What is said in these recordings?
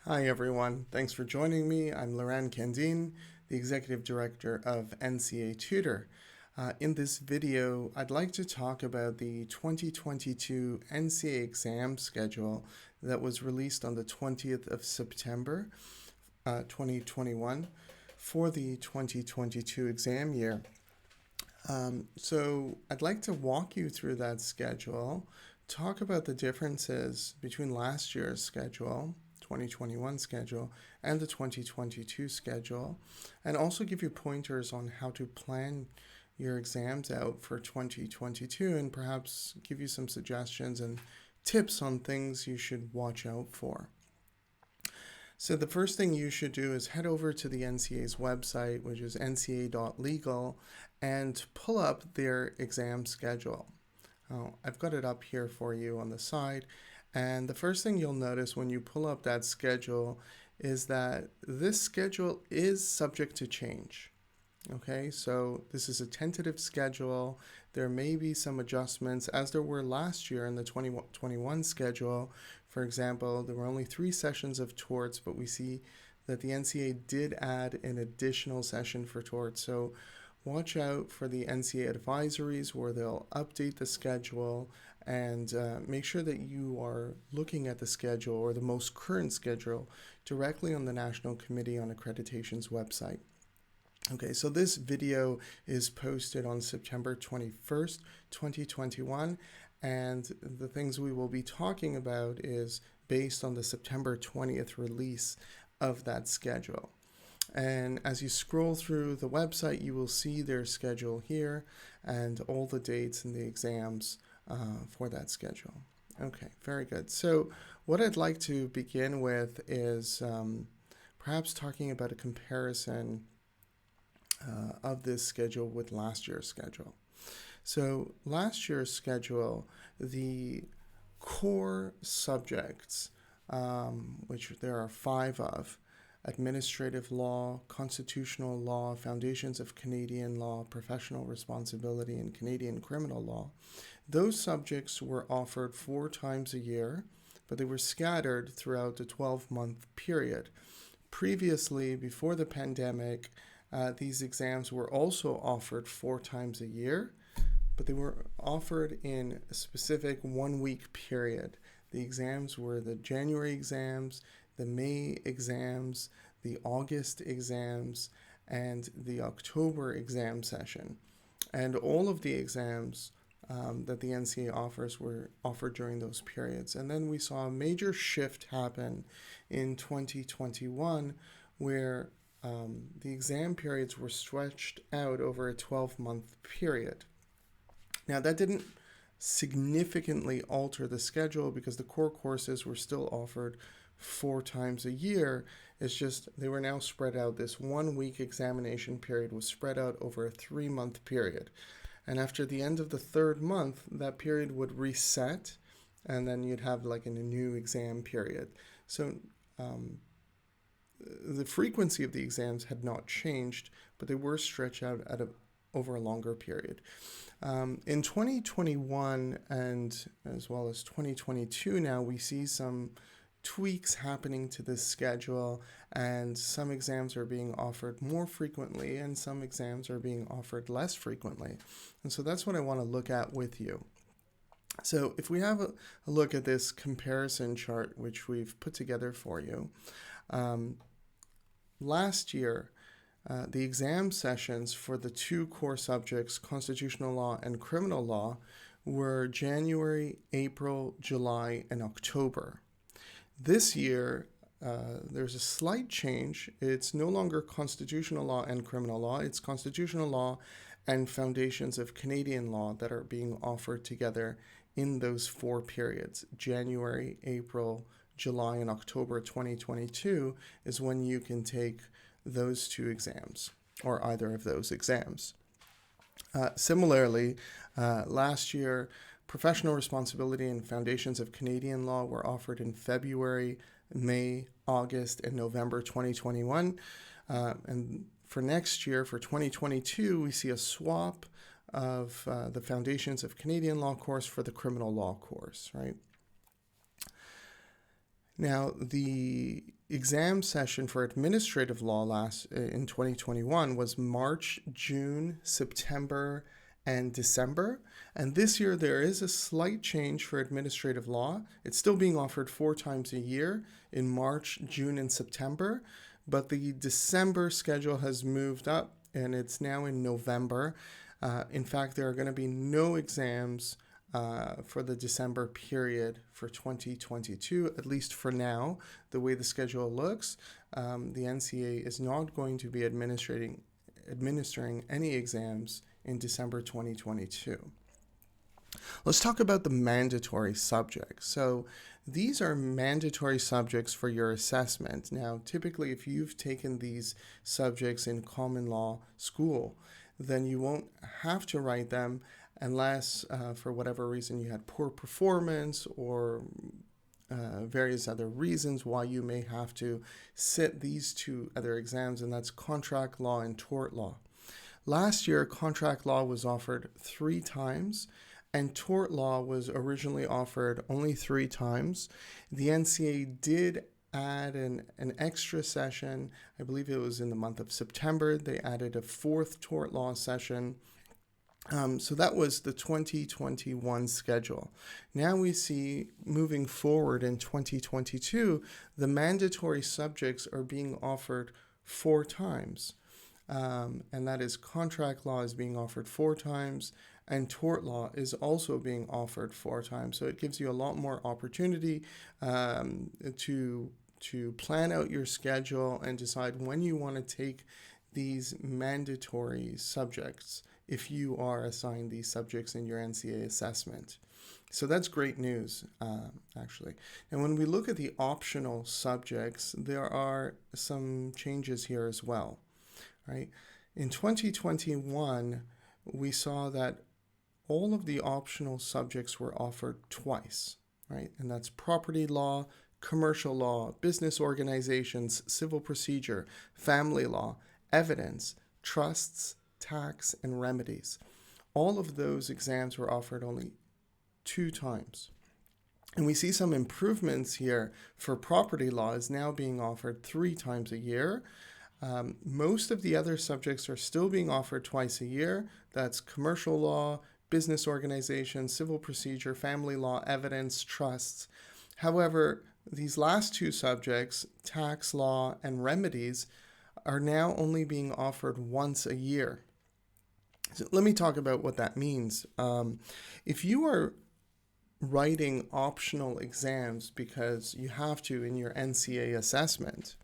Hi everyone, thanks for joining me. I'm Liran Kandin, the Executive Director of NCA Tutor. In this video, I'd like to talk about the 2022 NCA exam schedule that was released on the 20th of September 2021 for the 2022 exam year. So I'd like to walk you through that schedule, talk about the differences between last year's schedule, 2021 schedule, and the 2022 schedule, and also give you pointers on how to plan your exams out for 2022 and perhaps give you some suggestions and tips on things you should watch out for. So the first thing you should do is head over to the NCA's website, which is nca.legal, and pull up their exam schedule. I've got it up here for you on the side. And the first thing you'll notice when you pull up that schedule is that this schedule is subject to change. Okay, so this is a tentative schedule. There may be some adjustments as there were last year in the 2021 schedule. For example, there were only 3 sessions of torts, but we see that the NCA did add an additional session for torts. So watch out for the NCA advisories where they'll update the schedule and make sure that you are looking at the schedule or the most current schedule directly on the National Committee on Accreditation's website. Okay, so this video is posted on September 21st, 2021, and the things we will be talking about is based on the September 20th release of that schedule. And as you scroll through the website, you will see their schedule here and all the dates and the exams for that schedule. Okay, very good. So what I'd like to begin with is perhaps talking about a comparison of this schedule with last year's schedule. So last year's schedule, the core subjects, which there are 5 of, administrative law, constitutional law, foundations of Canadian law, professional responsibility, and Canadian criminal law, those subjects were offered 4 times a year, but they were scattered throughout the 12-month period. Previously, before the pandemic, these exams were also offered 4 times a year, but they were offered in a specific 1-week period. The exams were the January exams, the May exams, the August exams, and the October exam session. And all of the exams that the NCA offers were offered during those periods. And then we saw a major shift happen in 2021 where the exam periods were stretched out over a 12-month period. Now, that didn't significantly alter the schedule because the core courses were still offered 4 times a year. It's just they were now spread out. This 1-week examination period was spread out over a 3-month period. And after the end of the 3rd month, that period would reset, and then you'd have like a new exam period. So the frequency of the exams had not changed, but they were stretched out over a longer period. In 2021 and as well as 2022 now, we see some tweaks happening to this schedule, and some exams are being offered more frequently and some exams are being offered less frequently. And so that's what I want to look at with you. So if we have a look at this comparison chart, which we've put together for you, last year, the exam sessions for the 2 core subjects, constitutional law and criminal law, were January, April, July, and October. This year, there's a slight change. It's no longer constitutional law and criminal law. It's constitutional law and foundations of Canadian law that are being offered together in those 4 periods. January, April, July, and October 2022 is when you can take those 2 exams, or either of those exams. Similarly, last year, professional responsibility and foundations of Canadian law were offered in February, May, August, and November 2021. And for next year, for 2022, we see a swap of the foundations of Canadian law course for the criminal law course, right? Now, the exam session for administrative law in 2021 was March, June, September, and December. And this year there is a slight change for administrative law. It's still being offered 4 times a year in March, June, and September, but the December schedule has moved up and it's now in November. In fact, there are going to be no exams for the December period for 2022, at least for now. The way the schedule looks, the NCA is not going to be administering any exams in December 2022. Let's talk about the mandatory subjects. So these are mandatory subjects for your assessment. Now, typically, if you've taken these subjects in common law school, then you won't have to write them unless, for whatever reason, you had poor performance or various other reasons why you may have to sit these 2 other exams, and that's contract law and tort law. Last year, contract law was offered 3 times, and tort law was originally offered only 3 times. The NCA did add an extra session. I believe it was in the month of September. They added a 4th tort law session. So that was the 2021 schedule. Now we see, moving forward in 2022, the mandatory subjects are being offered 4 times. And that is contract law is being offered 4 times, and tort law is also being offered 4 times. So it gives you a lot more opportunity to plan out your schedule and decide when you want to take these mandatory subjects if you are assigned these subjects in your NCA assessment. So that's great news, actually. And when we look at the optional subjects, there are some changes here as well, right? In 2021, we saw that all of the optional subjects were offered twice, right? And that's property law, commercial law, business organizations, civil procedure, family law, evidence, trusts, tax, and remedies. All of those exams were offered only 2 times. And we see some improvements here for property law is now being offered 3 times a year. Most of the other subjects are still being offered twice a year. That's commercial law, business organization, civil procedure, family law, evidence, trusts. However, these last 2 subjects, tax law and remedies, are now only being offered once a year. So let me talk about what that means. If you are writing optional exams because you have to in your NCA assessment,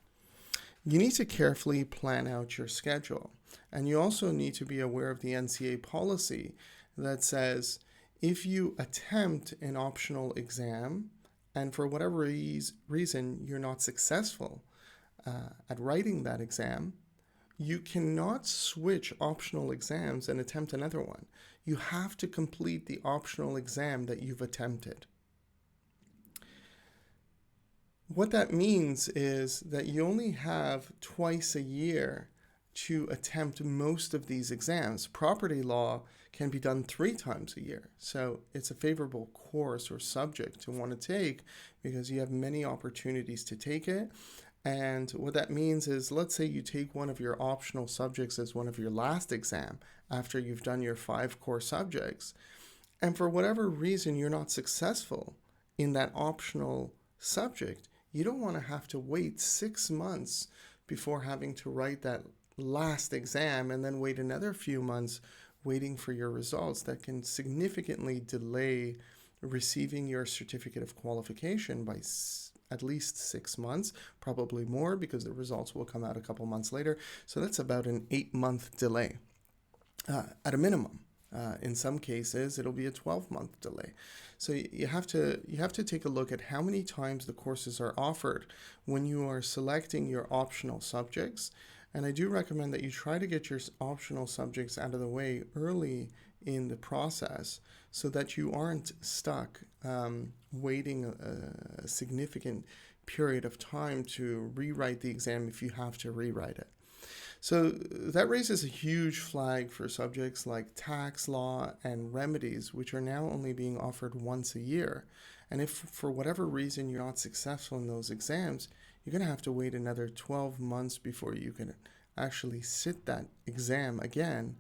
you need to carefully plan out your schedule. And you also need to be aware of the NCA policy that says if you attempt an optional exam and for whatever reason you're not successful at writing that exam, you cannot switch optional exams and attempt another one. You have to complete the optional exam that you've attempted. What that means is that you only have twice a year to attempt most of these exams. Property law can be done 3 times a year. So it's a favorable course or subject to want to take because you have many opportunities to take it. And what that means is, let's say you take one of your optional subjects as one of your last exam after you've done your 5 core subjects. And for whatever reason, you're not successful in that optional subject. You don't want to have to wait 6 months before having to write that last exam and then wait another few months waiting for your results. That can significantly delay receiving your certificate of qualification by at least 6 months, probably more because the results will come out a couple months later. So that's about an 8-month delay at a minimum. In some cases, it'll be a 12-month delay. So you have to take a look at how many times the courses are offered when you are selecting your optional subjects. And I do recommend that you try to get your optional subjects out of the way early in the process so that you aren't stuck waiting a significant period of time to rewrite the exam if you have to rewrite it. So that raises a huge flag for subjects like tax law and remedies, which are now only being offered once a year. And if for whatever reason you're not successful in those exams, you're going to have to wait another 12 months before you can actually sit that exam again,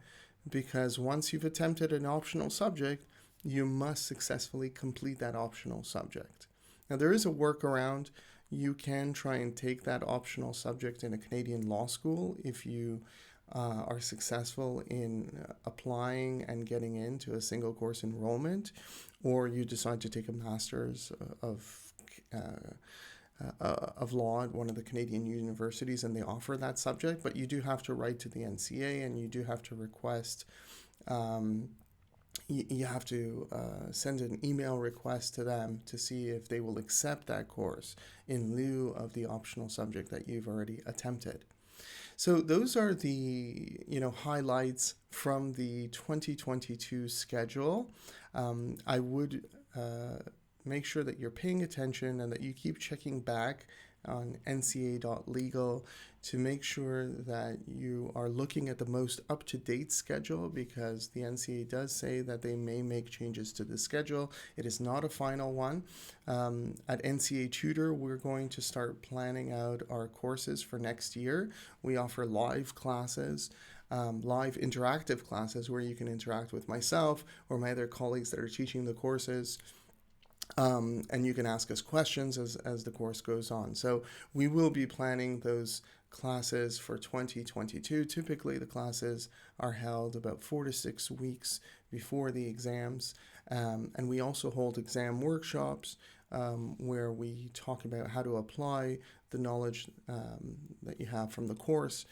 because once you've attempted an optional subject, you must successfully complete that optional subject. Now, there is a workaround. You can try and take that optional subject in a Canadian law school if you are successful in applying and getting into a single course enrollment, or you decide to take a master's of law at one of the Canadian universities and they offer that subject, but you do have to write to the NCA and you do have to request, you have to send an email request to them to see if they will accept that course in lieu of the optional subject that you've already attempted. So those are the highlights from the 2022 schedule. I would make sure that you're paying attention and that you keep checking back on nca.legal to make sure that you are looking at the most up-to-date schedule, because the NCA does say that they may make changes to the schedule. It is not a final one. At NCA Tutor, we're going to start planning out our courses for next year. We offer live classes, live interactive classes where you can interact with myself or my other colleagues that are teaching the courses. And you can ask us questions as the course goes on. So we will be planning those classes for 2022. Typically, the classes are held about 4 to 6 weeks before the exams. And we also hold exam workshops where we talk about how to apply the knowledge that you have from the course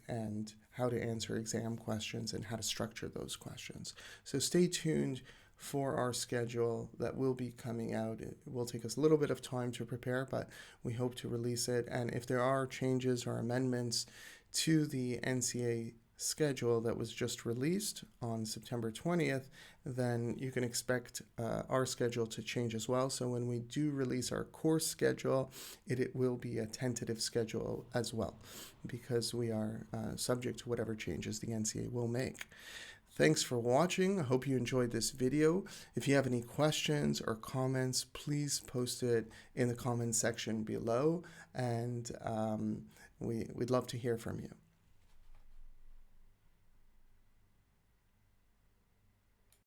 and how to answer exam questions and how to structure those questions. So stay tuned for our schedule that will be coming out. It will take us a little bit of time to prepare, but we hope to release it. And if there are changes or amendments to the NCA schedule that was just released on September 20th, then you can expect our schedule to change as well. So when we do release our course schedule, it will be a tentative schedule as well, because we are subject to whatever changes the NCA will make. Thanks for watching. I hope you enjoyed this video. If you have any questions or comments, please post it in the comment section below, and we'd love to hear from you.